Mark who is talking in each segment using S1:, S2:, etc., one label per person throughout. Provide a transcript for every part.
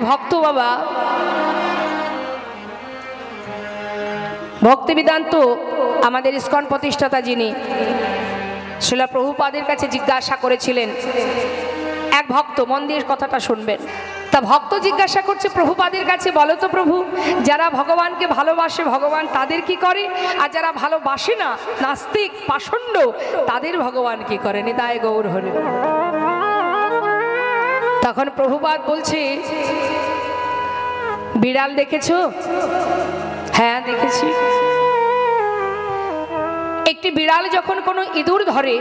S1: ভক্ত বাবা ভক্তি বেদান্ত আমাদের ইস্কন প্রতিষ্ঠাতা যিনি শ্রীল প্রভুপাদের কাছে জিজ্ঞাসা করেছিলেন। এক ভক্ত, মন দিয়ে কথাটা শুনবেন। তা ভক্ত জিজ্ঞাসা করছে প্রভুপাদের কাছে, বলো তো প্রভু, যারা ভগবানকে ভালোবাসে ভগবান তাদের কি করে, আর যারা ভালোবাসে না, নাস্তিক পাষণ্ড, তাদের ভগবান কি করে? নিতাই গৌর হরি। তখন প্রভুপাদ বলছে, বিড়াল দেখেছো? হ্যাঁ দেখেছি। একটি বিড়াল যখন কোনো ইঁদুর ধরে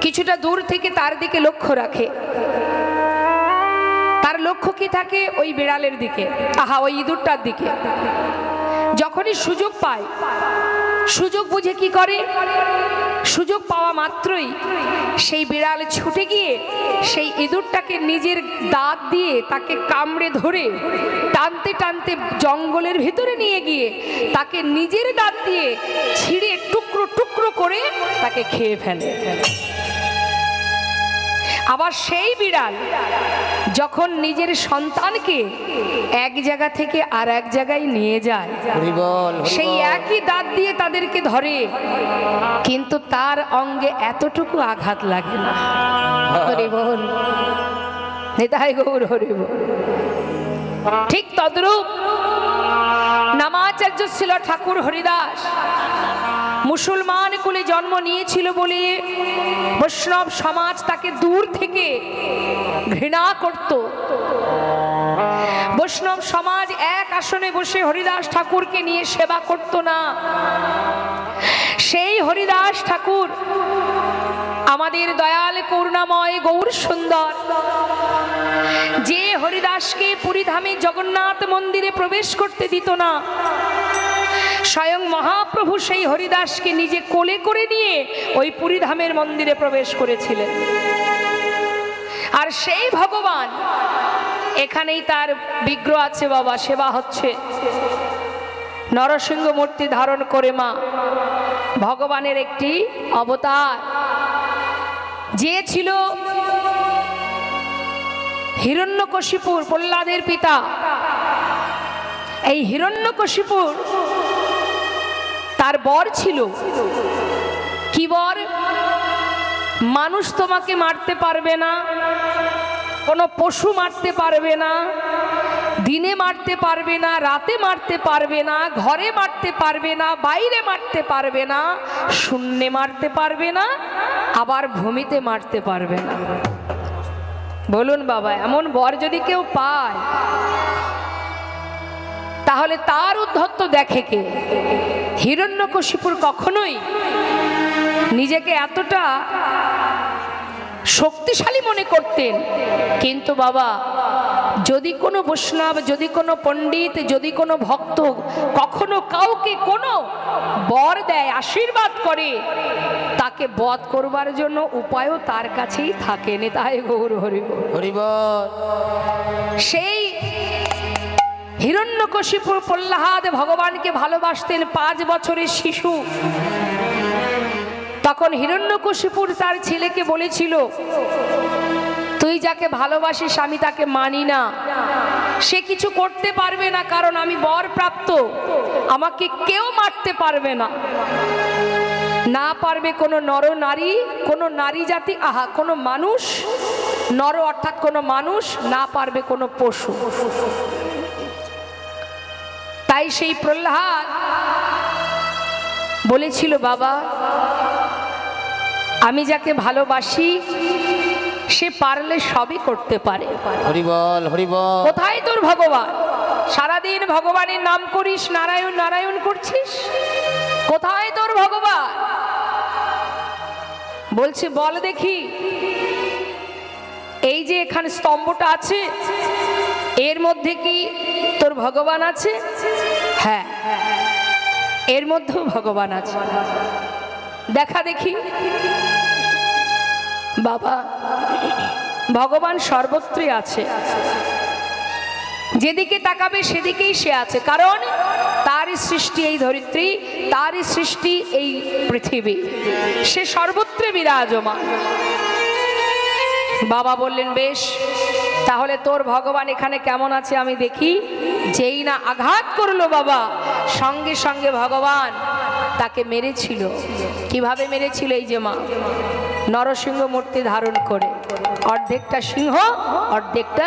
S1: কিছুটা দূর থেকে তার দিকে লক্ষ্য রাখে, তার লক্ষ্য কি থাকে? ওই বিড়ালের দিকে, ওই ইঁদুরটার দিকে। যখনই সুযোগ পায়, সুযোগ বুঝে কি করে? সুযোগ পাওয়া মাত্রই সেই বিড়াল ছুটে গিয়ে সেই ইঁদুরটাকে নিজের দাঁত দিয়ে তাকে কামড়ে ধরে টানতে টানতে জঙ্গলের ভিতরে নিয়ে গিয়ে তাকে নিজের দাঁত দিয়ে ছিঁড়ে টুকরো টুকরো করে তাকে খেয়ে ফেলে। আবার সেই বিড়াল যখন নিজের সন্তানকে এক জায়গা থেকে আর এক জায়গায় নিয়ে যায়, সেই একই দাঁত দিয়ে তাদেরকে ধরে, কিন্তু তার অঙ্গে এতটুকু আঘাত লাগে না। হরি বল, নিতাই গৌর হরি বল। ঠিক তদ্রূপ নামাচার্য ছিল ঠাকুর হরিদাস মুসলমান কুলে জন্ম নিয়েছিল বলে বৈষ্ণব সমাজ তাকে দূর থেকে ঘৃণা করত। বৈষ্ণব সমাজ এক আসনে বসে হরিদাস ঠাকুরকে নিয়ে সেবা করত না। সেই হরিদাস ঠাকুর আমাদের দয়াল করুণাময় গৌর সুন্দর, যে হরিদাসকে পুরীধামে জগন্নাথ মন্দিরে প্রবেশ করতে দিত না, স্বয়ং মহাপ্রভু সেই হরিদাসকে নিজে কোলে করে নিয়ে ওই পুরীধামের মন্দিরে প্রবেশ করেছিলেন। আর সেই ভগবান এখানেই তার বিগ্রহ আছে বাবা, সেবা হচ্ছে। নরসিংহ মূর্তি ধারণ করে মা, ভগবানের একটি অবতার, যে ছিল হিরণ্যকশিপুর প্রহ্লাদের পিতা। এই হিরণ্যকশিপুর তার বর ছিল কি বর? মানুষ তোমাকে মারতে পারবে না, কোনো পশু মারতে পারবে না, দিনে মারতে পারবে না, রাতে মারতে পারবে না, ঘরে মারতে পারবে না, বাইরে মারতে পারবে না, শূন্যে মারতে পারবে না, আবার ভূমিতে মারতে পারবে না। বলুন বাবা, এমন বর যদি কেউ পায় তাহলে তার উদ্ধত্ত দেখে কে? হিরণ্যকশিপুর কখনোই নিজেকে এতটা শক্তিশালী মনে করতেন, কিন্তু বাবা যদি কোনো বৈষ্ণব, যদি কোনো পণ্ডিত, যদি কোনো ভক্ত কখনো কাউকে কোনো বর দেয়, আশীর্বাদ করে, তাকে বধ করবার জন্য উপায়ও তার কাছেই থাকে। নিতাই গৌর হরি বল। সেই হিরণ্যকশিপুর প্রহ্লাদ ভগবানকে ভালোবাসতেন, 5 বছরের শিশু। তখন হিরণ্যকশিপুর তার ছেলেকে বলেছিল, তুই যাকে ভালোবাসিস আমি তাকে মানি না, সে কিছু করতে পারবে না, কারণ আমি বর প্রাপ্ত, আমাকে কেউ মারতে পারবে না। না পারবে কোনো নর নারী, কোনো নারী জাতি, কোনো মানুষ, নর অর্থাৎ কোনো মানুষ, না পারবে কোনো পশু। তাই সেই প্রহ্লাদ বলেছিল, বাবা আমি যাকে ভালোবাসি সে পারলে সবই করতে পারে।
S2: হরি বল, হরি বল।
S1: কোথায় তোর ভগবান? সারাদিন ভগবানের নাম করিস, নারায়ণ নারায়ণ করছিস, কোথায় তোর ভগবান? বলছে, বল দেখি, এই যে এখানে স্তম্ভটা আছে এর মধ্যে কি তোর ভগবান আছে? হ্যাঁ, এর মধ্যেও ভগবান আছে, দেখা দেখি। বাবা ভগবান সর্বত্রই আছে, যেদিকে তাকাবে সেদিকেই সে আছে, কারণ তারই সৃষ্টি এই ধরিত্রী, তারই সৃষ্টি এই পৃথিবী, সে সর্বত্র বিরাজমান। বাবা বললেন, বেশ, তাহলে তোর ভগবান এখানে কেমন আছে আমি দেখি। যেই না আঘাত করলো বাবা, সঙ্গে সঙ্গে ভগবান তাকে মেরেছিল। কিভাবে মেরেছিল? এই যে মা, নরসিংহ মূর্তি ধারণ করে, অর্ধেকটা সিংহ অর্ধেকটা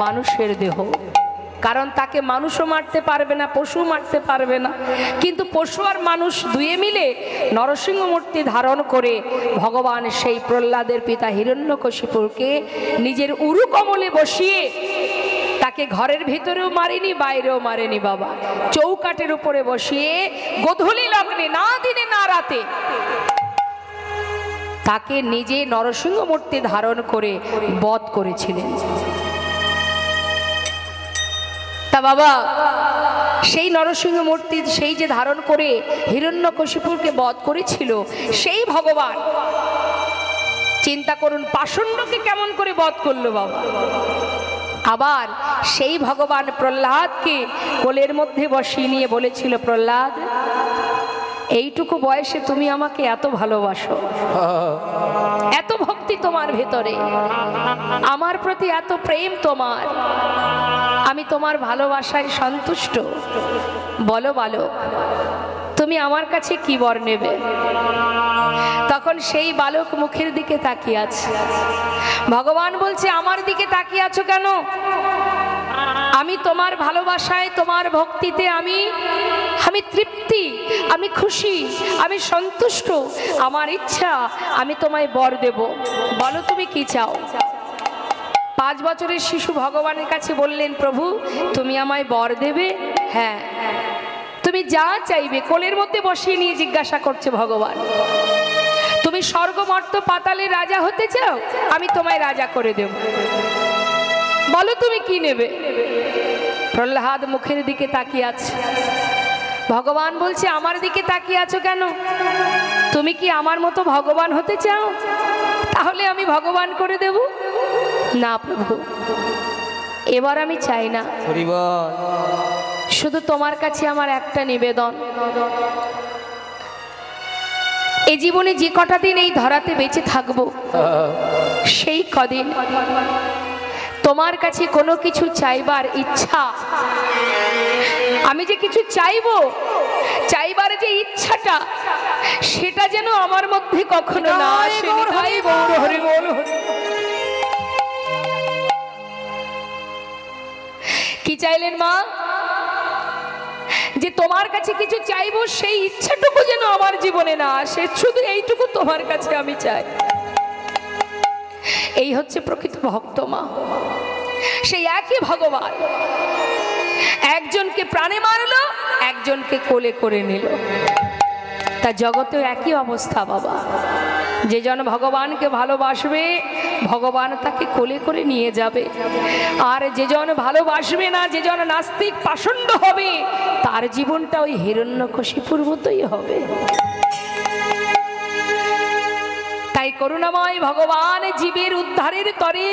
S1: মানুষের দেহ। কারণ তাকে মানুষও মারতে পারবে না, পশু মারতে পারবে না, কিন্তু পশু আর মানুষ দুয়ে মিলে নরসিংহ মূর্তি ধারণ করে ভগবান সেই প্রহ্লাদের পিতা হিরণ্যকশিপুরকে নিজের উরু কমলে বসিয়ে তাকে ঘরের ভিতরেও মারেনি, বাইরেও মারেনি বাবা, চৌকাঠের উপরে বসিয়ে গোধূলি লগ্নে, না দিনে না রাতে, তাকে নিজে নরসিংহ মূর্তি ধারণ করে বধ করেছিলেন। তা বাবা, সেই নরসিংহ মূর্তি সেই যে ধারণ করে হিরণ্যকশিপুরকে বধ করেছিল, সেই ভগবান চিন্তা করুন পাষণ্ডকে কেমন করে বধ করলো বাবা। আবার সেই ভগবান প্রহ্লাদকে কোলের মধ্যে বসিয়ে নিয়ে বলেছিল, প্রহ্লাদ, এইটুকু বয়সে তুমি আমাকে এত ভালোবাসো, এত ভক্তি তোমার ভেতরে, আমার প্রতি এত প্রেম তোমার, আমি তোমার ভালোবাসায় সন্তুষ্ট। বলো বালক, তুমি আমার কাছে কি বর নেবে? তখন সেই বালক মুখের দিকে তাকিয়ে আছে। ভগবান বলছে, আমার দিকে তাকিয়ে আছো কেন? আমি তোমার ভালোবাসায়, তোমার ভক্তিতে আমি তৃপ্তি, আমি খুশি, আমি সন্তুষ্ট, আমার ইচ্ছা আমি তোমায় বর দেব। বলো তুমি কি চাও? 5 বছরের শিশু ভগবানের কাছে বললেন, প্রভু তুমি আমায় বর দেবে? হ্যাঁ, তুমি যা চাইবে। কোলের মধ্যে বসিয়ে নিয়ে জিজ্ঞাসা করছে ভগবান, তুমি স্বর্গ মর্ত পাতালে রাজা হতে চাও? আমি তোমায় রাজা করে দেব। বলো তুমি কি নেবে? প্রহ্লাদ মুখের দিকে তাকিয়ে আছে। ভগবান বলছে, আমার দিকে তাকিয়ে আছো কেন? তুমি কি আমার মতো ভগবান হতে চাও? তাহলে আমি ভগবান করে দেব। না প্রভু, এবার আমি চাই না, শুধু তোমার কাছে আমার একটা নিবেদন, এই জীবনে যে কটা দিন এই ধরাতে বেঁচে থাকবো, সেই কদিন তোমার কাছে কোনো কিছু চাইবার ইচ্ছা, আমি যে কিছু চাইবো, চাইবার যে ইচ্ছাটা, সেটা যেন আমার মধ্যে কখনো না আসে। কি চাইলেন মা? যে তোমার কাছে কিছু চাইবো, সেই ইচ্ছাটুকু যেন আমার জীবনে না আসে, শুধু এইটুকু তোমার কাছে আমি চাই। এই হচ্ছে প্রকৃত ভক্ত মা। সেই একই ভগবান একজনকে প্রাণে মারলো, একজনকে কোলে করে নিল। তা জগতেও একই অবস্থা বাবা। যে জন ভগবানকে ভালোবাসবে, ভগবান তাকে কোলে করে নিয়ে যাবে। আর যে জন ভালোবাসবে না, যে জন নাস্তিক পাষণ্ড হবে, তার জীবনটা ওই হিরণ্যকশিপুর মতোই হবে। তাই করুণাময় ভগবান জীবের উদ্ধারের তরে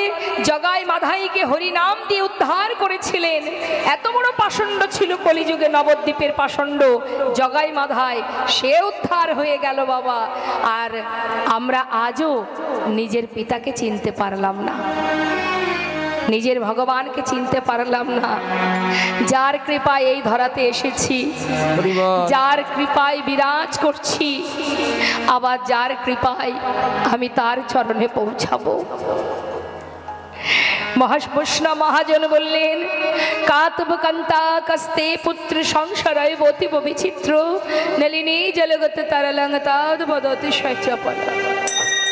S1: জগায় মাধাইকে হরিনাম দিয়ে উদ্ধার করেছিলেন। এত বড় পাষণ্ড ছিল কলিযুগে, নবদ্বীপের পাষণ্ড জগাই মাধাই, সে উদ্ধার হয়ে গেল বাবা। আর আমরা আজও নিজের পিতাকে চিনতে পারলাম না, নিজের ভগবানকে চিনতে পারলাম না। যার কৃপায় এই ধরাতে এসেছি, যার কৃপায় বিরাজ করছি, আবার যার কৃপায় আমি তার চরণে পৌঁছাবো। মহাবৈষ্ণব মহাজন বললেন, কাতব কান্তা কস্তে পুত্র সংসারয় বতিব বিচিত্র নলিনী জলগত তরলঙ্গতাদ বদতি স্বচ্ছপদ।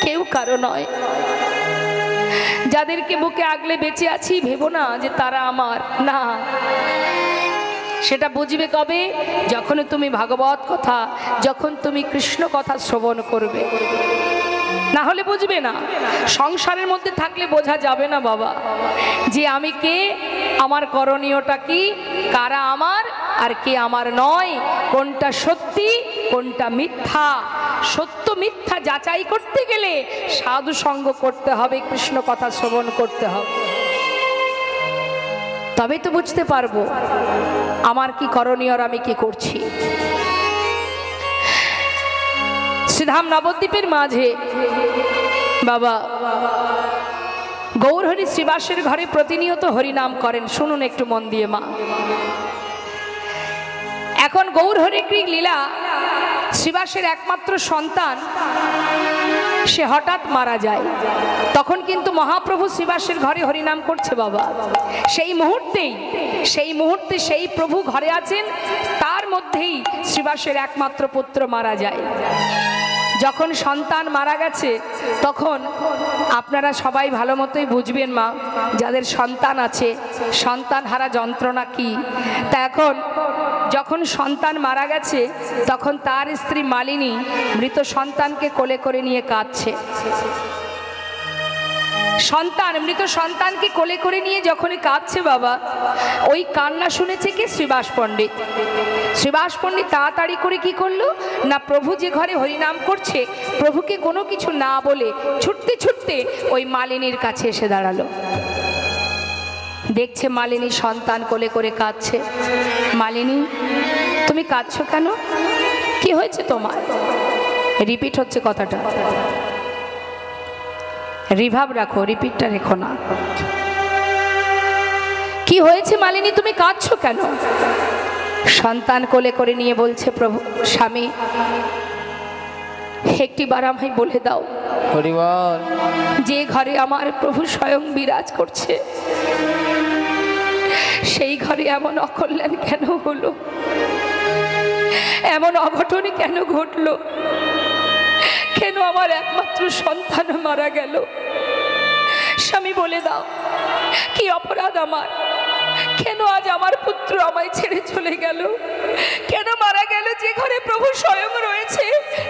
S1: কেউ কারো নয়। যাদেরকে বুকে আগলে বেঁচে আছি, ভেবো না যে তারা আমার না। সেটা বুঝবে কবে? যখন তুমি ভাগবত কথা, যখন তুমি কৃষ্ণ কথা শ্রবণ করবে, না হলে বুঝবে না। সংসারের মধ্যে থাকলে বোঝা যাবে না বাবা যে আমি কে, আমার করণীয়টা কি, কারা আমার আর কে আমার নয়, কোনটা সত্যি কোনটা মিথ্যা। সত্য মিথ্যা যাচাই করতে গেলে সাধু সঙ্গ করতে হবে, কৃষ্ণ কথা শ্রবণ করতে হবে, তবে তো বুঝতে পারবো আমার কি করণীয় আর আমি কি করছি। শ্রীধাম নবদ্বীপের মাঝে বাবা গৌরহরি শ্রীবাসের ঘরে প্রতিনিয়ত হরিনাম করেন। শুনুন একটু মন দিয়ে মা। এখন গৌরহরির লীলা, শ্রীবাসের একমাত্র সন্তান সে হঠাৎ মারা যায়। তখন কিন্তু মহাপ্রভু শ্রীবাসের ঘরে হরিনাম করছে বাবা। সেই মুহূর্তে সেই প্রভু ঘরে আছেন, তার মধ্যেই শ্রীবাসের একমাত্র পুত্র মারা যায়। যখন সন্তান মারা গেছে তখন আপনারা সবাই ভালো মতোই বুঝবেন মা, যাদের সন্তান আছে, সন্তান হারা যন্ত্রণা কি। তা এখন যখন সন্তান মারা গেছে তখন তার স্ত্রী মালিনী মৃত সন্তানকে কোলে করে নিয়ে কাঁদছে। মৃত সন্তানকে কোলে করে নিয়ে যখনই কাঁদছে বাবা, ওই কান্না শুনেছে কি? শ্রীবাস পণ্ডিত। শ্রীবাস পণ্ডিত তাড়াতাড়ি করে কি করলো না, প্রভু যে ঘরে হরিনাম করছে, প্রভুকে কোনো কিছু না বলে ছুটতে ছুটতে ওই মালিনীর কাছে এসে দাঁড়ালো। দেখছে মালিনী সন্তান কোলে করে কাঁদছে। মালিনী, তুমি কাঁদছো কেন? কি হয়েছে তোমার? রিপিট হচ্ছে কথাটা, রিভাব রাখো, রিপিটটা রেখো না। কি হয়েছে মালিনী, তুমি কাঁদছো কেন? সন্তান কোলে করে নিয়ে বলছে, প্রভু স্বামী, একটিবার আমায় বলে দাও, যে ঘরে আমার প্রভু স্বয়ং বিরাজ করছে সেই ঘরে এমন অকল্যাণ কেন হলো, এমন অঘটন কেন ঘটলো, কেন আমার একমাত্র সন্তান মারা গেল? স্বামী বলে দাও, কি অপরাধ আমার? কেন আজ আমার পুত্র আমায় ছেড়ে চলে গেল? কেন মারা গেল? যে ঘরে প্রভু স্বয়ং রয়েছে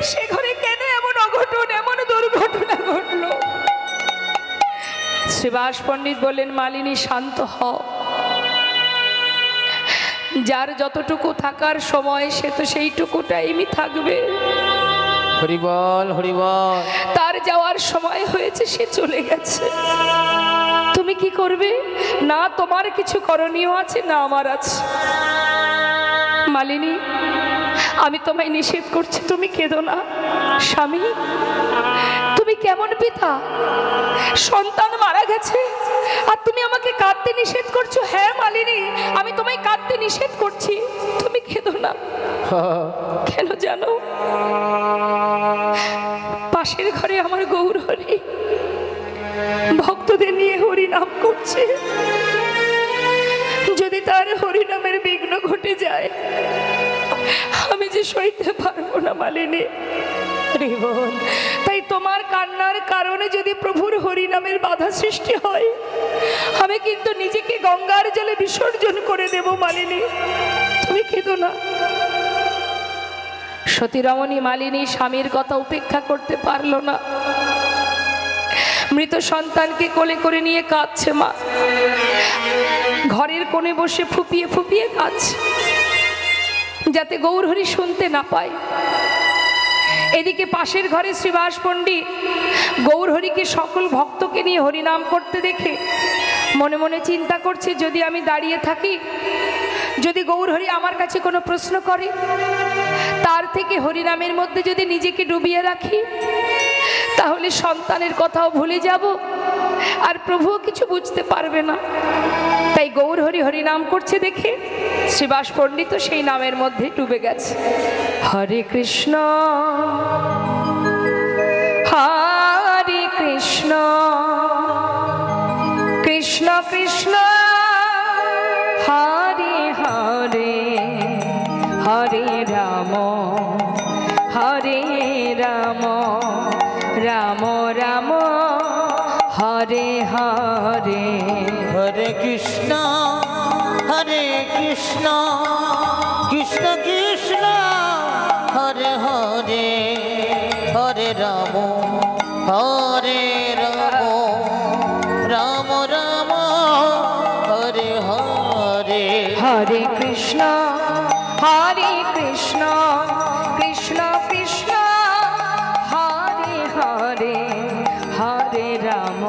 S1: সে ঘরে কেন এমন অঘটন, এমন দুর্ঘটনা ঘটলো? শ্রীবাস পণ্ডিত বললেন, মালিনী শান্ত হও, যার যতটুকু থাকার সময় সে তো সেইটুকু টাইমই থাকবে।
S2: হরি বল, হরি বল।
S1: তার যাওয়ার সময় হয়েছে, সে চলে গেছে। তুমি কি করবে? না তোমার কিছু করণীয় আছে, না আমার আছে। মালিনী, আমি তোমায় নিষেধ করছি, তুমি কেঁদো না। স্বামী, তুমি কেমন পিতা? সন্তান মারা গেছে আর তুমি আমাকে কাঁদতে নিষেধ করছো? হ্যাঁ মালিনী, আমি তোমায় কাঁদতে নিষেধ করছি, তুমি কেঁদো না। কেন জানো? পাশের ঘরে আমার গৌরহরি ভক্তদের নিয়ে হরিনাম করছে। যদি তার হরিনামের বিঘ্ন ঘটে যায় আমি যে সইতে পারবো না মালিনী। তাই তোমার কান্নার কারণে যদি প্রভুর হরিনামের বাধা সৃষ্টি হয়, আমি কিন্তু নিজেকে গঙ্গার জলে বিসর্জন করে দেব মালিনী, তুমি কেঁদো না। সতীরমণী মালিনী স্বামীর কথা উপেক্ষা করতে পারল না। মৃত সন্তানকে কোলে করে নিয়ে কাঁদছে মা, ঘরের কোণে বসে ফুপিয়ে ফুপিয়ে কাঁদছে, যাতে গৌরহরি শুনতে না পায়। এদিকে পাশের ঘরে শ্রীবাস পণ্ডিত গৌরহরিকে সকল ভক্তকে নিয়ে হরিনাম করতে দেখে মনে মনে চিন্তা করছে, যদি আমি দাঁড়িয়ে থাকি, যদি গৌরহরি আমার কাছে কোনো প্রশ্ন করে, তার থেকে হরিনামের মধ্যে যদি নিজেকে ডুবিয়ে রাখি, তাহলে সন্তানের কথাও ভুলে যাব আর প্রভুও কিছু বুঝতে পারবে না। তাই গৌরহরি হরিনাম করছে দেখে শ্রীবাস পণ্ডিত সেই নামের মধ্যে ডুবে গেছে। হরে কৃষ্ণ হরে কৃষ্ণ কৃষ্ণ কৃষ্ণ হরে হরে হরে রাম হরে রাম রাম রাম হরে হরে।
S2: হরে কৃষ্ণ কৃষ্ণ কৃষ্ণ হরে হরে হরে রাম রাম রাম হরে হরে।
S1: হরে কৃষ্ণ কৃষ্ণ কৃষ্ণ হরে হরে হরে রাম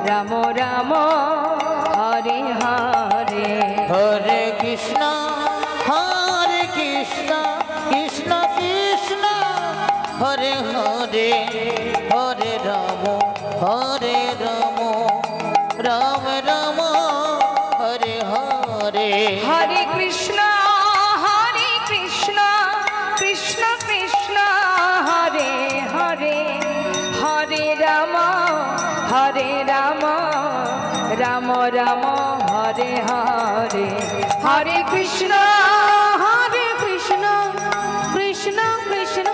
S1: রাম রাম হরে হরে।
S2: হরে কৃষ্ণ কৃষ্ণ কৃষ্ণ হরে হরে হরে রাম হরে রাম রাম রাম হরে হরে
S1: হরে কৃষ্ণ কৃষ্ণ কৃষ্ণ হরে হরে হরে রাম রাম রাম হরে হরে হরে কৃষ্ণ কৃষ্ণ কৃষ্ণ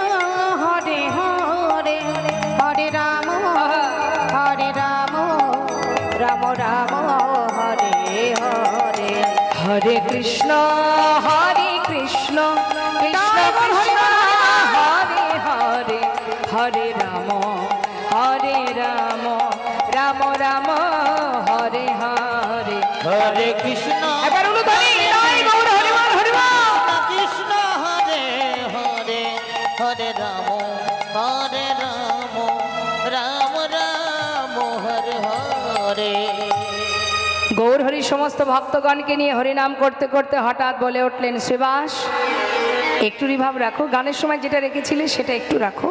S1: হরে হরে হরে রাম রাম হরে হরে হরে কৃষ্ণ কৃষ্ণ কৃষ্ণ হরে হরে হরে রাম রাম রাম হরে হরে
S2: হরে কৃষ্ণ
S1: এবার অনুধ্বনি জয় গৌর হরিবল হরিবল
S2: কৃষ্ণ হরে হরে হরে রাম রাম রাম হরে হরে
S1: গৌর হরি সমস্ত ভক্তগণকে নিয়ে হরিনাম করতে করতে হঠাৎ বলে উঠলেন, শ্রীবাস একটু রিভাব রাখো, গানের সময় যেটা রেখেছিলে সেটা একটু রাখো।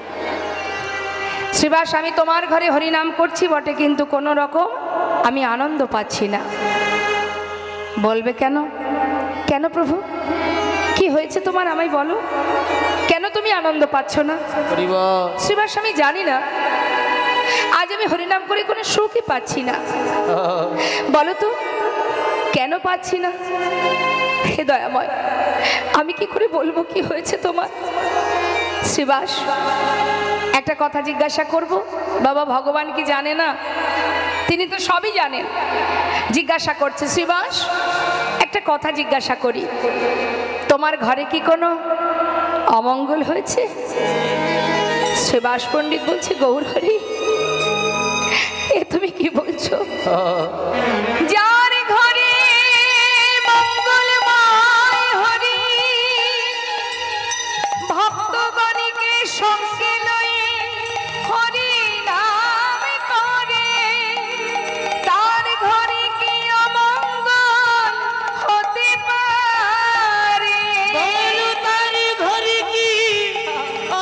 S1: শ্রীবাস, আমি তোমার ঘরে হরিনাম করছি বটে, কিন্তু কোনো রকম আমি আনন্দ পাচ্ছি না। বলবে কেন? কেন প্রভু, কি হয়েছে তোমার আমায় বলো, কেন তুমি আনন্দ পাচ্ছ না? শ্রীবাস, আমি জানি না, আজ আমি হরিনাম করে কোনো সুখই পাচ্ছি না। বলো তো কেন পাচ্ছি না? হে দয়াময়, আমি কি করে বলবো কি হয়েছে তোমার? শ্রীবাস, একটা কথা জিজ্ঞাসা করব। বাবা ভগবান কি জানে না? তিনি তো সবই জানেন। জিজ্ঞাসা করছে, শ্রীবাস একটা কথা জিজ্ঞাসা করি, তোমার ঘরে কি কোনো অমঙ্গল হয়েছে? শ্রীবাস পণ্ডিত বলছে, গৌর হরি এ তুমি কি বলছো? যার ঘরে মঙ্গলময় হরি ভক্তগণকে সঙ্গে লয়ে হরি নাম করে, তার ঘরে কি অমঙ্গল হতে পারে?
S2: তার ঘরে কি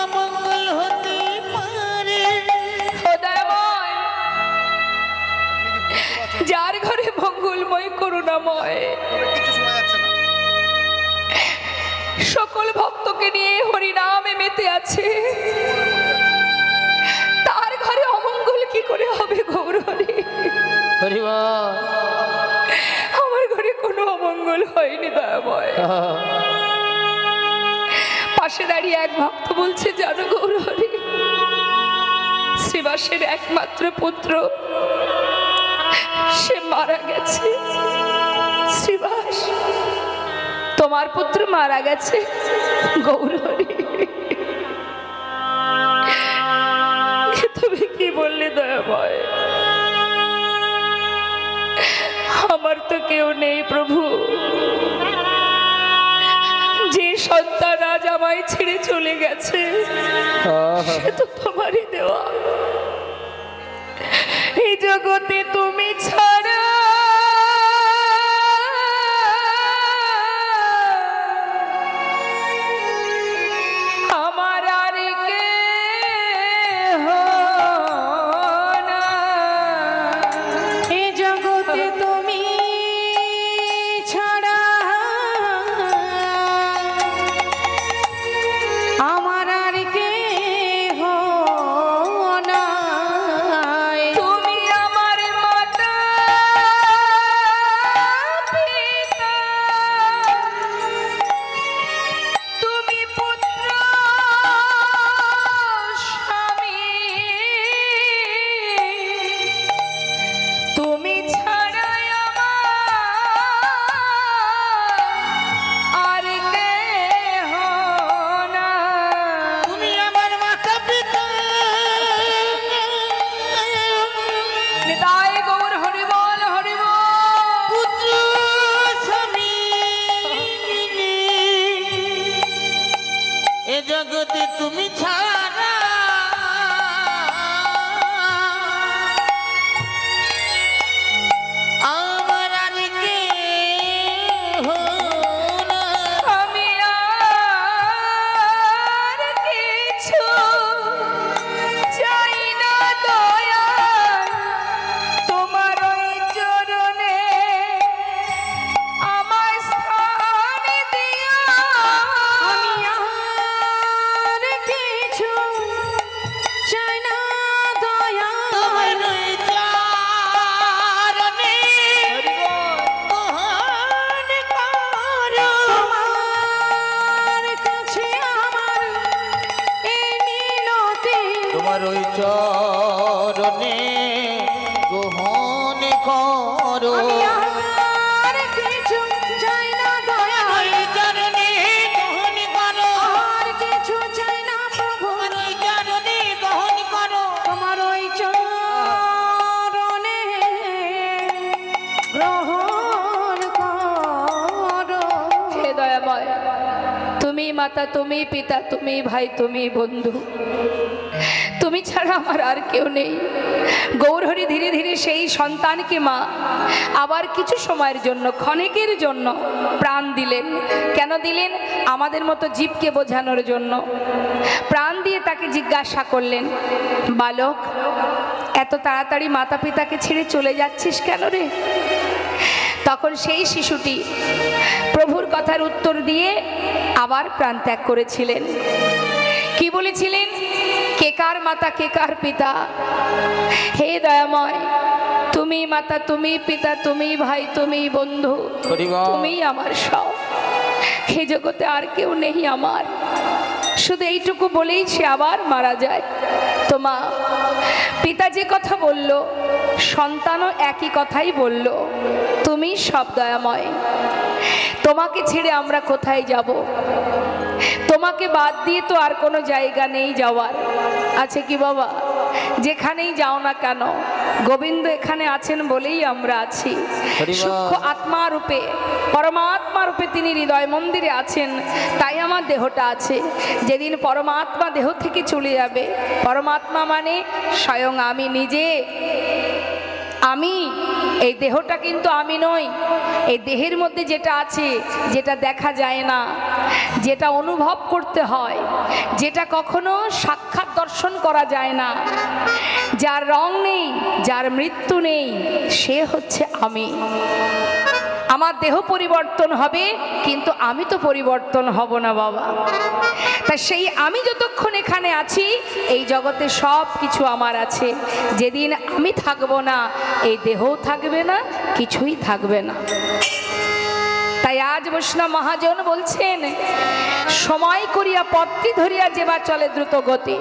S2: অমঙ্গল হতে পারে?
S1: যার ঘরে মঙ্গলময় করুণাময় সকল ভক্তকে নিয়ে হরিনামে মেতে আছে, তার ঘরে অমঙ্গল কি করে হবে? গৌর হরি, আমার ঘরে কোনো অমঙ্গল হয়নি দয়াময়। পাশে দাঁড়িয়ে এক ভক্ত বলছে, জানো গৌর হরি, শ্রীবাসের একমাত্র পুত্র সে মারা গেছে। শ্রীবাস, তোমার পুত্র মারা গেছে? গৌর হরি, তুমি কি বললে দয়াময়? আমার তো কেউ নেই প্রভু, যে সন্তান আজ আমায় ছেড়ে চলে গেছে সে তো তোমারই দেওয়া। এই জগতে তুমি ছাড়া আমার আর কেহ নাই। এই জগতে তুমি ছাড়া আমার আর কেহ নাই। তুমি আমার মাতা পিতা, তুমি পুত্র স্বামী, তুমি ছাড়া আমার আর কেহ নাই।
S2: তুমি আমার মাতা পিতা,
S1: নিতাই গৌর হরিবল হরিবল।
S2: পুত্র স্বামী, এ জগতে তুমি ছাড়া আমার আর কেহ নাই।
S1: আমি আর কিছু চাই না দয়াল,
S2: করো।
S1: আমি আর কিছু চাই না দয়াল,
S2: ওই চরণে দহন করো।
S1: আর কিছু চাই না প্রভু,
S2: ওই চরণে দহন করো।
S1: তোমার ওই চরণে গ্রহণ করো। হে দয়াময়, তুমি মাতা, তুমি পিতা, তুমি ভাই, তুমি বন্ধু, তুমি ছাড়া আমার আর কেউ নেই। গৌরহরি ধীরে ধীরে সেই সন্তানকে মা আবার কিছু সময়ের জন্য, ক্ষণিকের জন্য প্রাণ দিলেন। কেন দিলেন? আমাদের মতো জীবকে বোঝানোর জন্য। প্রাণ দিয়ে তাকে জিজ্ঞাসা করলেন, বালক, এত তাড়াতাড়ি মাতা পিতাকে ছেড়ে চলে যাচ্ছিস কেন রে? তখন সেই শিশুটি প্রভুর কথার উত্তর দিয়ে আবার প্রাণ ত্যাগ করেছিলেন। কি বলেছিলেন? কে কার মাতা, কে কার পিতা? হে দয়াময়, তুমি মাতা, তুমি পিতা, তুমি ভাই, তুমি বন্ধু, তুমি আমার সব। হে জগতে আর কেউ নেই আমার। শুধু এইটুকু বলেই সে আবার মারা যায়। তো মা, পিতা যে কথা বলল, সন্তানও একই কথাই বলল, তুমি সব দয়াময়। তোমাকে ছেড়ে আমরা কোথায় যাব? তোমাকে বাদ দিয়ে তো আর কোনো জায়গা নেই যাওয়ার। আছে কি বাবা? যেখানেই যাও না কেন, গোবিন্দ এখানে আছেন বলেই আমরা আছি। সূক্ষ্ম আত্মা রূপে, পরমাত্মা রূপে তিনি হৃদয় মন্দিরে আছেন, তাই আমার দেহটা আছে। যেদিন পরমাত্মা দেহ থেকে চলে যাবে, পরমাত্মা মানে স্বয়ং আমি নিজে। আমি, এই দেহটা কিন্তু আমি নই। এই দেহের মধ্যে যেটা আছে, যেটা দেখা যায় না, যেটা অনুভব করতে হয়, যেটা কখনো সাক্ষাৎ দর্শন করা যায় না, যার রং নেই, যার মৃত্যু নেই, সে হচ্ছে আমি। আমার দেহ পরিবর্তন হবে, কিন্তু আমি তো পরিবর্তন হব না বাবা। তা সেই আমি যতক্ষণ এখানে আছি, এই জগতে সব কিছু আমার আছে। যেদিন আমি থাকবো না, এই দেহও থাকবে না, কিছুই থাকবে না। তাই আজ বৈষ্ণব মহাজন বলছেন, সময় করিয়া পথটি ধরিয়া যেবা চলে দ্রুত গতি।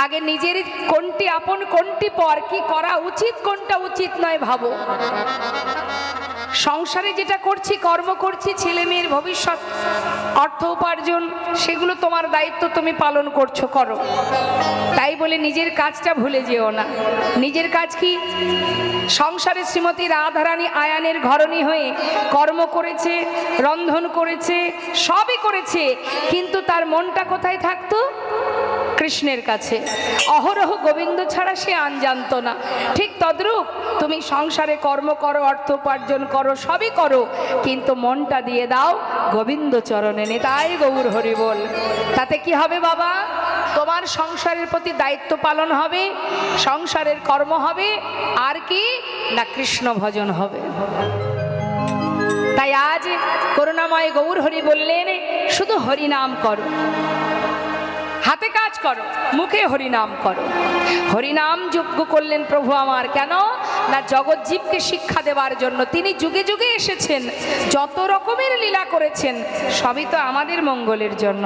S1: আগে নিজের কোনটি আপন, কোনটি পর, কি করা উচিত, কোনটা উচিত নয় ভাবো। সংসারে যেটা করছি, কর্ম করছি, ছেলে মেয়ের ভবিষ্যৎ, অর্থ উপার্জন, সেগুলো তোমার দায়িত্ব, তুমি পালন করছো, করো। তাই বলে নিজের কাজটা ভুলে যেও না। নিজের কাজ কি? সংসারে শ্রীমতী রাধারানী আয়ানের ঘরণী হয়ে কর্ম করেছে, রন্ধন করেছে, সবই করেছে, কিন্তু তার মনটা কোথায় থাকতো? কৃষ্ণের কাছে। অহরহ গোবিন্দ ছাড়া সে আন জানতো না। ঠিক তদ্রূপ তুমি সংসারে কর্ম করো, অর্থ উপার্জন করো, সবই করো, কিন্তু মনটা দিয়ে দাও গোবিন্দ চরণে। নিতাই গৌর হরি বল। তাতে কি হবে বাবা? তোমার সংসারের প্রতি দায়িত্ব পালন হবে, সংসারের কর্ম হবে, আর কি না কৃষ্ণ ভজন হবে। তাই আজ করুণাময় গৌর হরি বললেন, শুধু হরি নাম করো, হাতে কাজ করো, মুখে হরিনাম করো। হরিনাম যজ্ঞ করলেন প্রভু আমার। কেন না জগৎ জীবকে শিক্ষা দেওয়ার জন্য। তিনি যুগে যুগে এসেছেন, যত রকমের লীলা করেছেন, সবই তো আমাদের মঙ্গলের জন্য,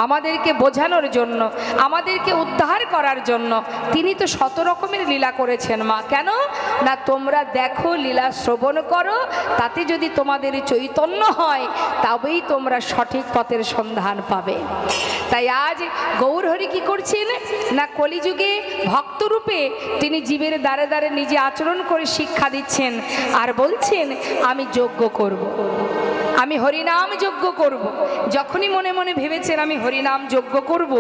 S1: আমাদেরকে বোঝানোর জন্য, আমাদেরকে উদ্ধার করার জন্য। তিনি তো শত রকমের লীলা করেছেন মা। কেন না তোমরা দেখো, লীলা শ্রবণ করো, তাতে যদি তোমাদের চৈতন্য হয়, তবেই তোমরা সঠিক পথের সন্ধান পাবে। তাই আজ গৌরহরি কি করছেন না কলিযুগে ভক্তরূপে তিনি জীবের দ্বারে দ্বারে নিজে আচরণ করে শিক্ষা দিচ্ছেন, আর বলছেন আমি যজ্ঞ করব, আমি হরিনাম যজ্ঞ করব। যখনই মনে মনে ভেবেছেন আমি হরিনাম যজ্ঞ করব,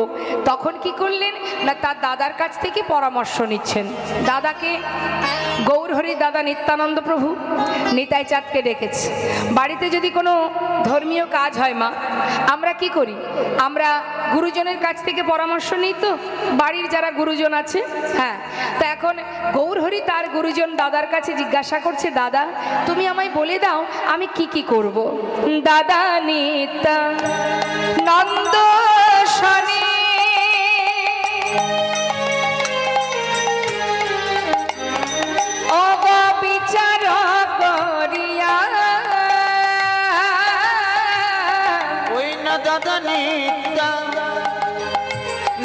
S1: তখন কি করলেন না তার দাদার কাছ থেকে পরামর্শ নিচ্ছেন। দাদাকে, গৌরহরি দাদা নিত্যানন্দ প্রভু নিতাই চাঁদকে ডেকেছে। বাড়িতে যদি কোনো ধর্মীয় কাজ হয় মা, আমরা কি করি? আমরা গুরুজনের কাছ থেকে পরামর্শ নিই তো, বাড়ির যারা গুরুজন আছে। হ্যাঁ, তা এখন গৌরহরি তার গুরুজন দাদার কাছে জিজ্ঞাসা করছে, দাদা তুমি আমায় বলে দাও আমি কি কি করব। দাদা নিত্যানন্দ শনি বিচার করিয়া,
S2: ওই না দাদা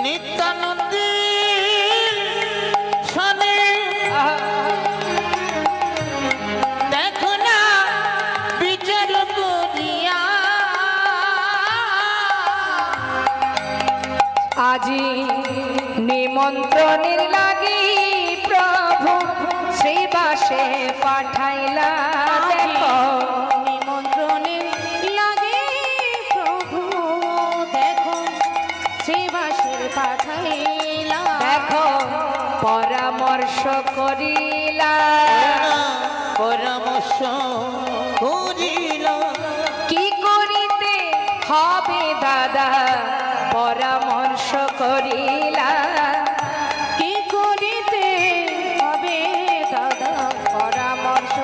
S2: নিত্যানন্দী শনি
S1: আজি নিমন্ত্রণের লাগি প্রভু শ্রীবাসে পাঠাইলা দেখো
S3: নিমন্ত্রণের লাগে প্রভু দেখো শ্রীবাসের পাঠাইলা
S1: দেখো পরামর্শ করিলা
S2: পরামর্শ করিল
S1: কি করিতে হবে দাদা পরামর্শ করিলা
S3: কি করিতে হবে দাদা পরামর্শ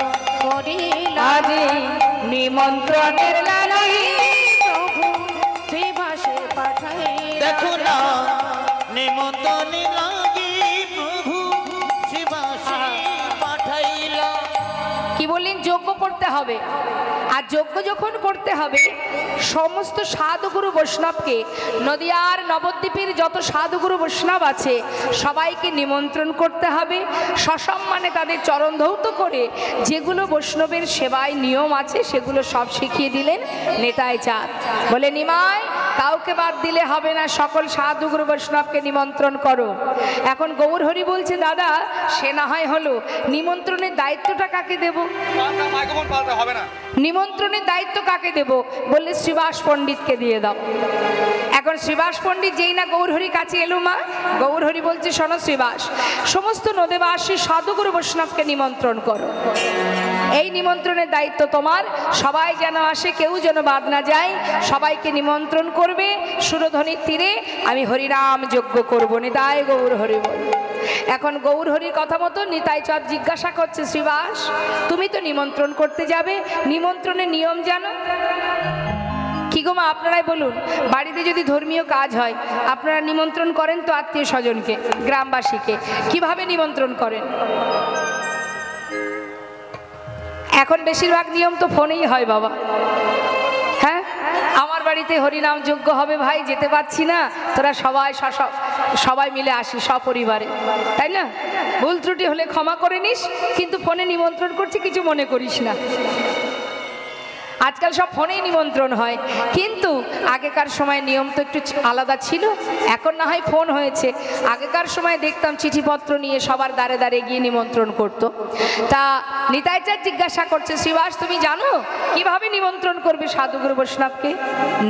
S3: করিলা
S1: আজি নিমন্ত্রণের লাগি
S3: প্রভু শ্রীবাসে পাঠাইলা
S2: দেখো না নিমন্ত্রণ লাগি প্রভু শিবাসে পাঠাইলা।
S1: কি বললেন যজ্ঞ করতে হবে আর যজ্ঞ যখন করতে হবে সমস্ত সাধুগুরু বৈষ্ণবকে নদিয়ার নবদ্বীপের যত সাধুগুরু বৈষ্ণব আছে সবাইকে নিমন্ত্রণ করতে হবে সসম্মানে তাদের চরণ ধৌত করে যেগুলো বৈষ্ণবের সেবায় নিয়ম আছে সেগুলো সব শিখিয়ে দিলেন নেতাই চাঁদ বলে নিমাই কাউকে বাদ দিলে হবে না সকল সাধুগুরু বৈষ্ণবকে নিমন্ত্রণ করো এখন গৌর হরি বলছে দাদা সে না হয় হলো নিমন্ত্রণের দায়িত্বটা কাকে দেব নিমন্ত্রণের দায়িত্ব কাকে দেব বললে শ্রীবাস পণ্ডিতকে দিয়ে দাও এখন শ্রীবাস পণ্ডিত যেই না গৌরহরির কাছে এলো মা গৌরহরি বলছে শোনো শ্রীবাস সমস্ত নদেবাসী সাধুগুরু বৈষ্ণবকে নিমন্ত্রণ করো এই নিমন্ত্রণের দায়িত্ব তোমার সবাই যেন আসে কেউ যেন বাদ না যায় সবাইকে নিমন্ত্রণ করবে সুরধ্বনির তীরে আমি হরিনাম যজ্ঞ করবো নিতাই গৌর হরি বল এখন গৌর হরির কথা মতো নিতাই চাঁদ জিজ্ঞাসা করছে শ্রীবাস তুমি তো নিমন্ত্রণ করতে যাবে নিমন্ত্রণের নিয়ম জানো কি গো মা আপনারাই বলুন বাড়িতে যদি ধর্মীয় কাজ হয় আপনারা নিমন্ত্রণ করেন তো আত্মীয় স্বজনকে গ্রামবাসীকে কিভাবে নিমন্ত্রণ করেন এখন বেশিরভাগ নিয়ম তো ফোনেই হয় বাবা হ্যাঁ আমার বাড়িতে হরিনাম যজ্ঞ হবে ভাই যেতে পারছি না তোরা সবাই মিলে আসি সপরিবারে তাই না ভুল ত্রুটি হলে ক্ষমা করে নিস কিন্তু ফোনে নিমন্ত্রণ করছি কিছু মনে করিস না আজকাল সব ফোনেই নিমন্ত্রণ হয় কিন্তু আগেকার সময় নিয়ম তো একটু আলাদা ছিল এখন না হয় ফোন হয়েছে আগেকার সময় দেখতাম চিঠিপত্র নিয়ে সবার দ্বারে দ্বারে গিয়ে নিমন্ত্রণ করতো তা নিতাই চাঁদ জিজ্ঞাসা করছে শ্রীবাস তুমি জানো কিভাবে নিমন্ত্রণ করবে সাধুগুরু বৈষ্ণবকে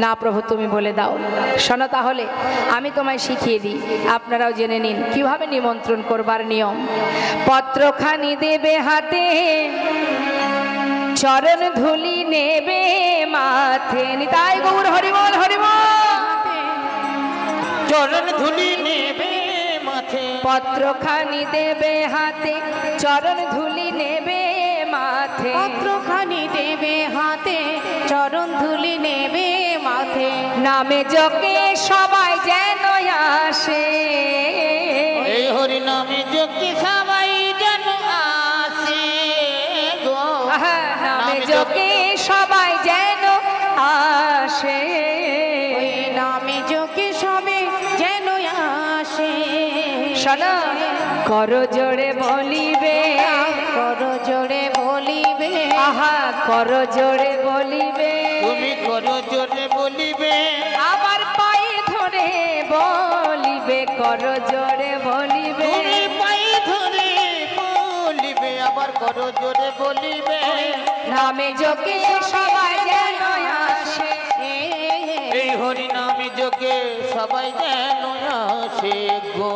S1: না প্রভু তুমি বলে দাও শোনো তাহলে আমি তোমায় শিখিয়ে দিই আপনারাও জেনে নিন কিভাবে নিমন্ত্রণ করবার নিয়ম পত্রখানি দেবে হাতে চরণ ধুলি নেবে মাথে নিতাই গৌর হরিবল হরিবল
S2: চরণ ধুলি নেবে মাথে
S1: পত্রখানি দেবে হাতে চরণ ধুলি নেবে মাথে
S3: পত্রখানি দেবে হাতে চরণ ধুলি নেবে মাথে
S1: নামে যকে সবাই যেন আসে
S2: এই হরি নামে যোগী সবাই যেন আসে গো
S1: নামে যকে সবাই যেন আসে
S3: ওই নামে যোগে সবে যেন আসে
S1: শোনো কর জোড়ে বলিবে
S3: কর জোরে বলিবে
S1: আহা কর জোড়ে বলিবে
S2: তুমি করো জোরে বলিবে
S1: আবার পায়ে ধরে বলিবে কর জোড়ে বলিবে
S2: তুমি পায়ে ধরে বলিবে আবার করো জোরে বলিবে
S1: নামে যোগে সবাই যেন আসে
S2: এই হরি নামে যোগে সবাই যেন আসে গো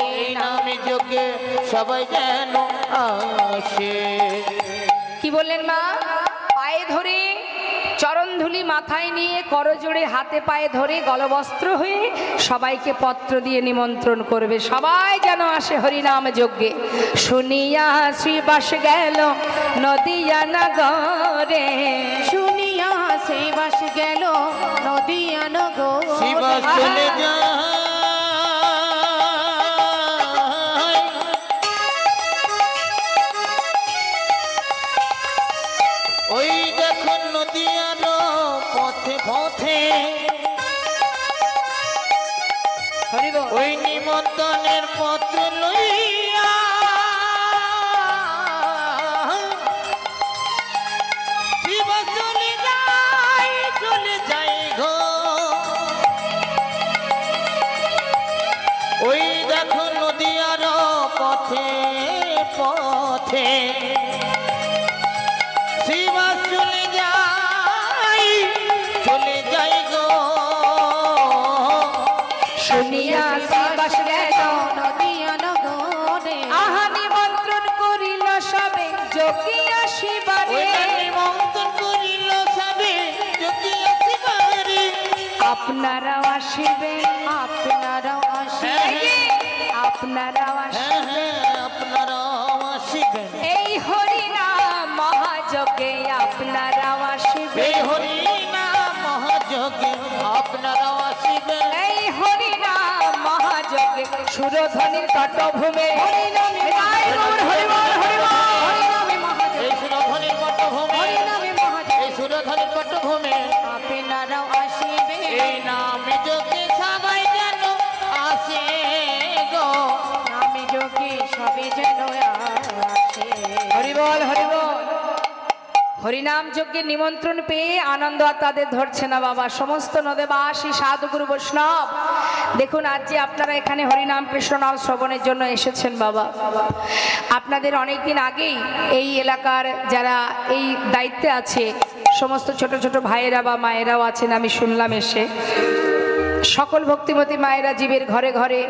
S2: এই নামে যোগে সবাই যেন আসে
S1: কি বললেন মা পায়ে ধরে চরণ ধুলি মাথায় নিয়ে করজোড়ে হাতে পায়ে ধরে গলবস্ত্র হয়ে সবাইকে পত্র দিয়ে নিমন্ত্রণ করবে সবাই যেন আসে হরিনাম যজ্ঞে শুনিয়া শ্রীবাস গেল নদিয়া নগরে
S3: শুনিয়া শ্রীবাস গেল নদিয়া নগর
S2: শিবা চলে যায় ওই দেখুন নদিয়ার পথে পথে
S1: হরিবল
S2: ওই নিমন্ত্রণের পত্র লইয়া শিবা চলে যায় গো আছে শ্রীবাস চলে যাই গো
S1: শুনিয়া শ্রীবাস গেল
S3: নদিয়া নগরে
S1: আহা নিমন্ত্রণ করিল সবে যোগী আসিবারে
S2: নিমন্ত্রণ করিল সবে যোগী আসিবারে
S1: আপনারাও আসিবেন
S3: আপনারাও আসিবেন
S1: আপনারাও আসিবেন
S2: আপনারাও আসিবেন
S1: এই হরিনাম মহাযজ্ঞে আপনারাও আসিবেন
S2: এই হরিনাম মহাযজ্ঞে আপনারাও আসিবেন
S1: এই হরিনাম মহাযজ্ঞে সুরধ্বনির তটভূমে জয় গৌর হরিবল হরিবল
S3: হরিনামে মহাযজ্ঞ
S2: এই সুরধ্বনির পটভূমে
S3: হরিনামে মহাযজ্ঞ
S2: এই সুরধ্বনির পটভূমে
S3: আপনারাও আসিবেন
S2: এই নামে যোগে সবাই যেন আসে গো
S3: নামে যোগে সবে যেন আসে
S1: হরিবল হরিবল হরিনাম যজ্ঞে নিমন্ত্রণ পেয়ে আনন্দ আর তাদের ধরছে না বাবা। সমস্ত নদেবাসী সাধুগুরু বৈষ্ণব দেখুন আজ যে আপনারা এখানে হরিনাম কৃষ্ণ নাম শ্রবণের জন্য এসেছেন বাবা, আপনাদের অনেকদিন আগেই এই এলাকার যারা এই দায়িত্বে আছে সমস্ত ছোট ছোট ভাইয়েরা বা মায়েরাও আছেন, আমি শুনলাম এসে সকল ভক্তিমতী মায়েরা জীবের ঘরে ঘরে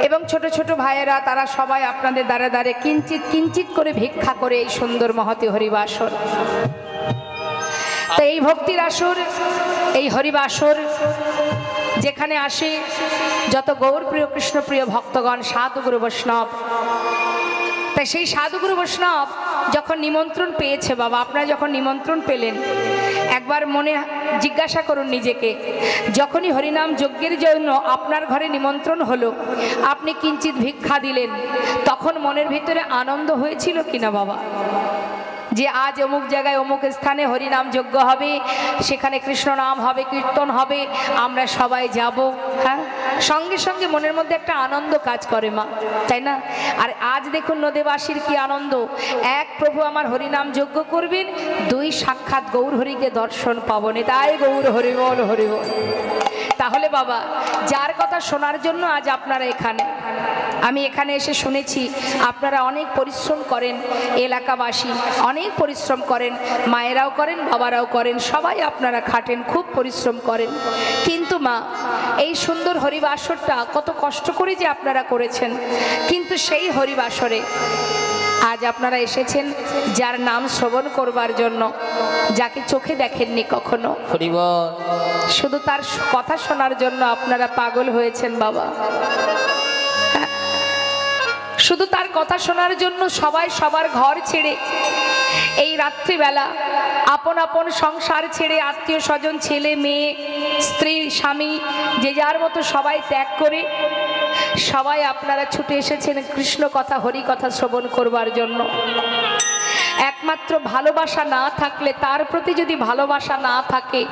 S1: এবং ছোট ছোট ভাইয়েরা তারা সবাই আপনাদের দ্বারে দ্বারে কিঞ্চিত কিঞ্চিত করে ভিক্ষা করে এই সুন্দর মহতি হরিবাসর। তো এই ভক্তির আসর, এই হরিবাসর যেখানে আসে যত গৌরপ্রিয় কৃষ্ণপ্রিয় ভক্তগণ সাধুগুরু বৈষ্ণব, তাই সেই সাধুগুরু বৈষ্ণব যখন নিমন্ত্রণ পেয়েছে বাবা, আপনারা যখন নিমন্ত্রণ পেলেন একবার মনে জিজ্ঞাসা করুন নিজেকে, যখনই হরিনাম যজ্ঞের জন্য আপনার ঘরে নিমন্ত্রণ হলো, আপনি কিঞ্চিত ভিক্ষা দিলেন, তখন মনের ভিতরে আনন্দ হয়েছিল কিনা বাবা? যে আজ অমুক জায়গায় অমুক স্থানে হরিনাম যজ্ঞ হবে, সেখানে কৃষ্ণ নাম হবে, কীর্তন হবে, আমরা সবাই যাব। হ্যাঁ, সঙ্গে সঙ্গে মনের মধ্যে একটা আনন্দ কাজ করে মা, তাই না? আর আজ দেখুন নদেবাসীর কি আনন্দ, এক প্রভু আমার হরিনাম যজ্ঞ করবেন, দুই সাক্ষাৎ গৌর হরিকে দর্শন পাবনে, তাই গৌর হরিবল হরিবল। তাহলে বাবা যার কথা শোনার জন্য আজ আপনারা এখানে, আমি এখানে এসে শুনেছি আপনারা অনেক পরিশ্রম করেন, এলাকাবাসী অনেক পরিশ্রম করেন, মায়েরাও করেন, বাবারাও করেন, সবাই আপনারা খাটেন, খুব পরিশ্রম করেন। কিন্তু মা এই সুন্দর হরিবাসরটা কত কষ্ট করে যে আপনারা করেছেন, কিন্তু সেই হরিবাসরে আজ আপনারা এসেছেন যার নাম শ্রবণ করবার জন্য, যাকে চোখে দেখেননি কখনো, শুধু তার কথা শোনার জন্য আপনারা পাগল হয়েছেন বাবা। শুধু তার কথা শোনার জন্য সবাই সবার ঘর ছেড়ে এই রাত্রিবেলা আপন আপন সংসার ছেড়ে, আত্মীয় স্বজন, ছেলে মেয়ে, স্ত্রী, স্বামী, যে যার মতো সবাই ত্যাগ করে সবাই আপনারা ছুটে এসেছেন কৃষ্ণ কথা, হরি কথা শ্রবণ করবার জন্য। একমাত্র ভালোবাসা না থাকলে, তার প্রতি যদি ভালোবাসা না থাকে,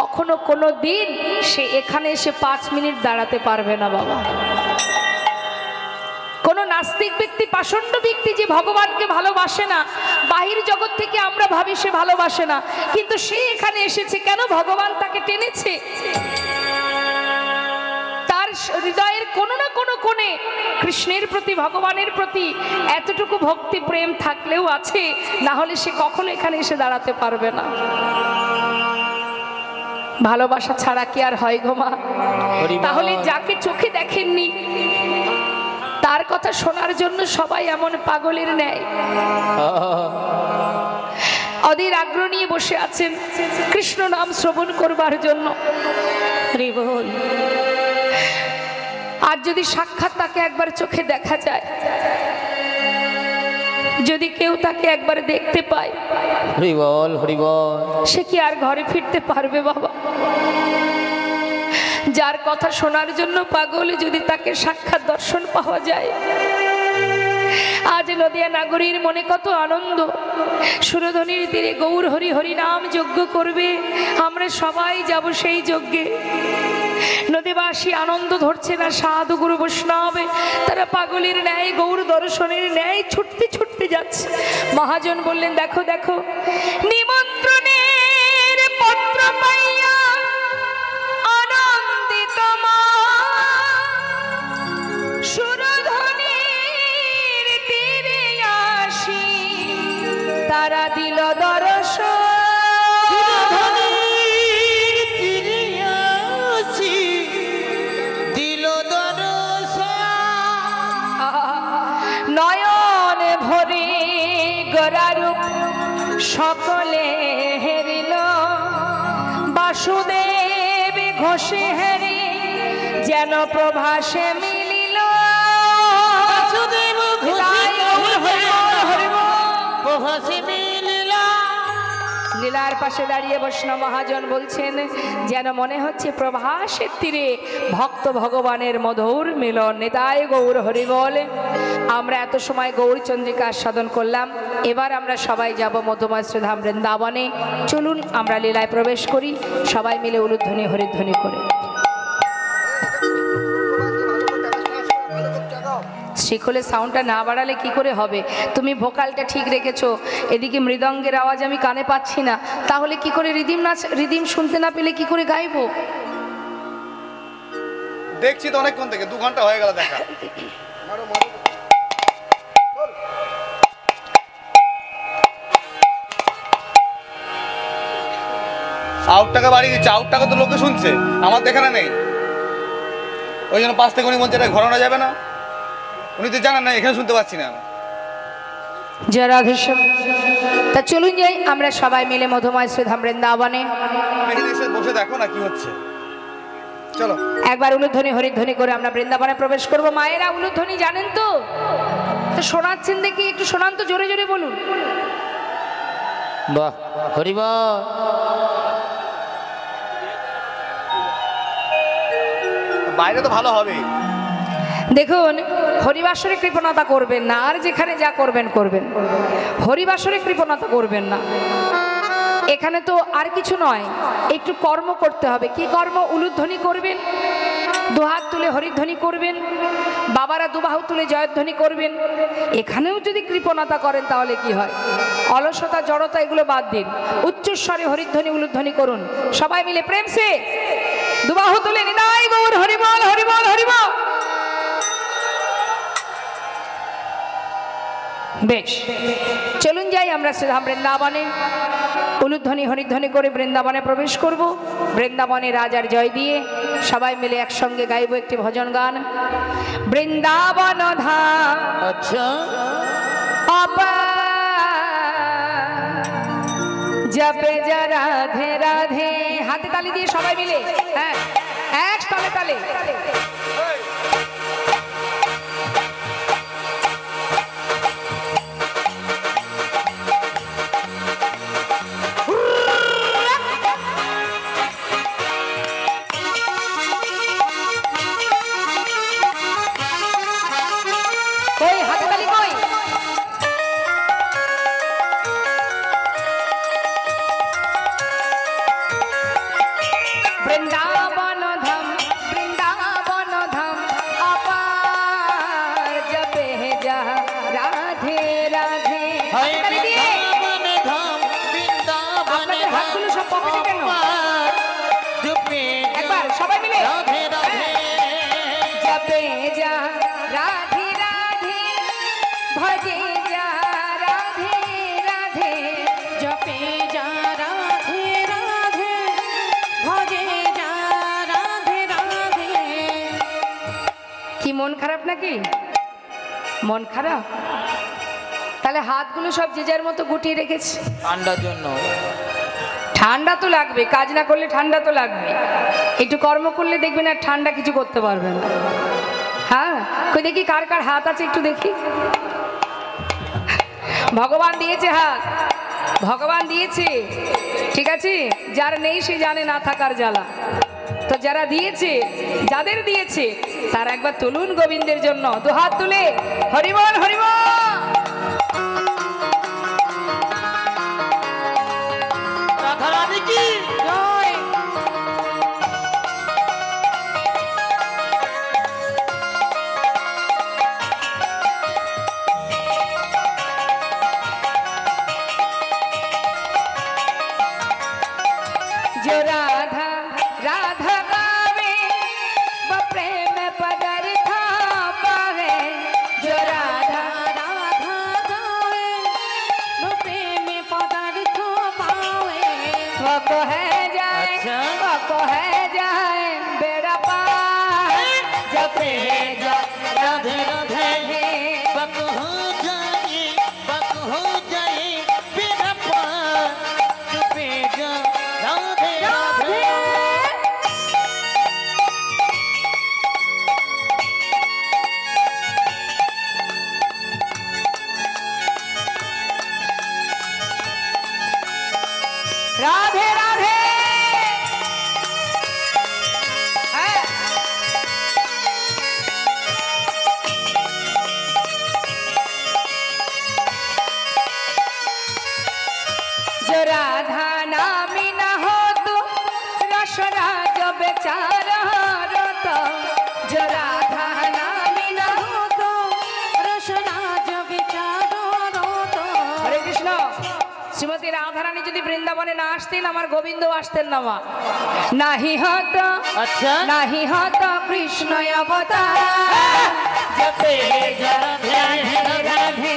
S1: কখনো কোনো দিন সে এখানে এসে 5 মিনিট দাঁড়াতে পারবে না বাবা। কোন নাস্তিক ব্যক্তি, পাষণ্ড ব্যক্তি যে ভগবানকে ভালোবাসে না, বাহির জগৎ থেকে আমরা ভাবি সে ভালোবাসে না, কিন্তু সে এখানে এসেছে কেন? ভগবান তাকে টেনেছে। তার হৃদয়ের কোনো না কোনো কোণে কৃষ্ণের প্রতি, ভগবানের প্রতি এতটুকু ভক্তি প্রেম থাকলেও আছে, না হলে সে কখনো এখানে এসে দাঁড়াতে পারবে না। ভালোবাসা ছাড়া কি আর হয় গো মা? তাহলে যাকে চোখে দেখেননি তার কথা শোনার জন্য সবাই এমন পাগলের ন্যায় অধীর আগ্রহ নিয়ে বসে আছেন কৃষ্ণ নাম শ্রবণ করবার জন্য। হরিবল। আর যদি সাক্ষাৎ তাকে একবার চোখে দেখা যায়, যদি কেউ তাকে একবার দেখতে পায়,
S2: হরিবল হরিবল,
S1: সে কি আর ঘরে ফিরতে পারবে বাবা? যার কথা শোনার জন্য পাগলে যদি তাকে সাক্ষাৎ দর্শন পাওয়া যায়, আজ নদিয়া নাগরীর মনে কত আনন্দ। সুরধ্বনির তীরে গৌর হরি হরি নাম যজ্ঞ করবে, আমরা সবাই যাব সেই যজ্ঞে। নদীবাসী আনন্দ ধরছে না, সাধু গুরু বৈষ্ণব তারা পাগলের ন্যায় গৌর দর্শনের ন্যায় ছুটতে ছুটতে যাচ্ছে। মহাজন বললেন, দেখো দেখো, নিমন্ত্রণের পত্র পাইয়া আনন্দিত মা সুরধ্বনির তীরে আসি গোরারূপ সকলে হেরিল, বাসুদেব ঘোষে হেরি যেন প্রভাসে মিলিল।
S2: বাসুদেব ঘোষে প্রভাসে মিলিল।
S1: লীলার পাশে দাঁড়িয়ে বৈষ্ণব মহাজন বলছেন, যেন মনে হচ্ছে প্রভাসের তীরে ভক্ত ভগবানের মধুর মিলন। নিতাই গৌর হরি বল। আমরা এত সময় গৌরচন্দ্রিকা আস্বাদন করলাম, এবার আমরা সবাই যাব মধুময় শ্রীধাম বৃন্দাবনে। চলুন আমরা লীলায় প্রবেশ করি, সবাই মিলে উলুধ্বনি হরিধ্বনি করে। শিখলে সাউন্ডটা না বাড়ালে কি করে হবে? তুমি ভোকালটা ঠিক রেখেছো, এদিকে মৃদঙ্গের আওয়াজ আমি কানে পাচ্ছি না, তাহলে কি করে রিদিম শুনতে না পেলে কি করে গাইবো?
S4: দেখছি তো অনেকক্ষণ থেকে, 2 ঘন্টা হয়ে গেল দেখা। আউটটাকে বাড়িয়ে দিচ্ছে, আউটটাকে তো লোকে শুনছে, আমার দেখানো নেই। ওই জন্য পাশ থেকে উনি বলছে এটা ঘোরানো যাবে না। উনি তো জানেন না, এখানে শুনতে পাচ্ছি না।
S1: জয় রাধেশ্যাম। তা চলুন যাই আমরা সবাই মিলে মধুময় শ্রীধাম বৃন্দাবনে।
S4: এখানে এসে বসে দেখো না কি হচ্ছে। চলো
S1: একবার উলুধ্বনি হরিধ্বনি করে আমরা বৃন্দাবনে প্রবেশ করব। মায়েরা উলুধ্বনি জানেন তো? শোনাচ্ছেন দেখি, একটু শোনান তো, জোরে জোরে বলুন।
S2: বাহ, হরি বল।
S4: বাইরে তো ভালো হবে।
S1: দেখুন, হরিবাসরে কৃপণতা করবেন না, আর যেখানে যা করবেন করবেন, হরিবাসরে কৃপণতা করবেন না। এখানে তো আর কিছু নয়, একটু কর্ম করতে হবে। কি কর্ম? উলুধ্বনি করবেন, দুহাত তুলে হরিধ্বনি করবেন, বাবারা দুবাহু তুলে জয়ধ্বনি করবেন। এখানেও যদি কৃপণতা করেন তাহলে কি হয়? অলসতা জড়তা এগুলো বাদ দিন, উচ্চস্বরে হরিধ্বনি উলুধ্বনি করুন। সবাই মিলে প্রেম সে দুবাহু তুলে নিতাই গৌর হরিবল হরিবল হরিবল। বেশ, চলুন যাই আমরা শ্রীধাম বৃন্দাবনে। উলুধ্বনি হরিধ্বনি করে বৃন্দাবনে প্রবেশ করব। বৃন্দাবনে রাজার জয় দিয়ে সবাই মিলে একসঙ্গে গাইব একটি ভজন গান। বৃন্দাবন ধাম
S2: আচ্ছা
S1: জপে যা রাধে রাধে। হাতে তালি দিয়ে সবাই মিলে, হ্যাঁ, এক তালে তালে। মন খারাপ নাকি? মন খারাপ? তাহলে হাতগুলো সব যে যার মতো গুটিয়ে রেখেছে।
S2: ঠান্ডার জন্য।
S1: ঠান্ডা তো লাগবে, কাজ না করলে ঠান্ডা তো লাগবে। একটু কর্ম করলে দেখবেন আর ঠান্ডা কিছু করতে পারবে না। হ্যাঁ, কই দেখি কার কার হাত আছে একটু দেখি। ভগবান দিয়েছে হাত, ভগবান দিয়েছে, ঠিক আছে। যার নেই সে জানে না থাকার জ্বালা। তো যারা দিয়েছে, যাদের দিয়েছে তার একবার তুলুন গোবিন্দের জন্য দুহাত তুলে হরিবল হরিবল।
S2: রাধা রাধে কি
S1: জয়। जो राधा राधा गावे वो प्रेम पदार्थ पावे। जो राधा राधा गावे वो प्रेम पदार्थ पावे। वो को है जाए,
S2: अच्छा।
S1: वो को है जाए बेड़ा पार। जपे
S2: राधे राधे बक हो जाए
S1: রাধে রাধে। হ্যাঁ। जो राधा नामी न हो तो रसराज बेचारा रोता, जो राधा नामी न हो तो
S3: রসরাজ বিচারো রত।
S1: হরে কৃষ্ণ। শ্রীমতী রাধারানী যদি বৃন্দাবনে না আসতেন আমার গোবিন্দ আসতেন না মা। নাহি হত
S2: আচ্ছা
S1: নাহি হত কৃষ্ণ অবতার
S2: জপে রাধে
S1: রাধে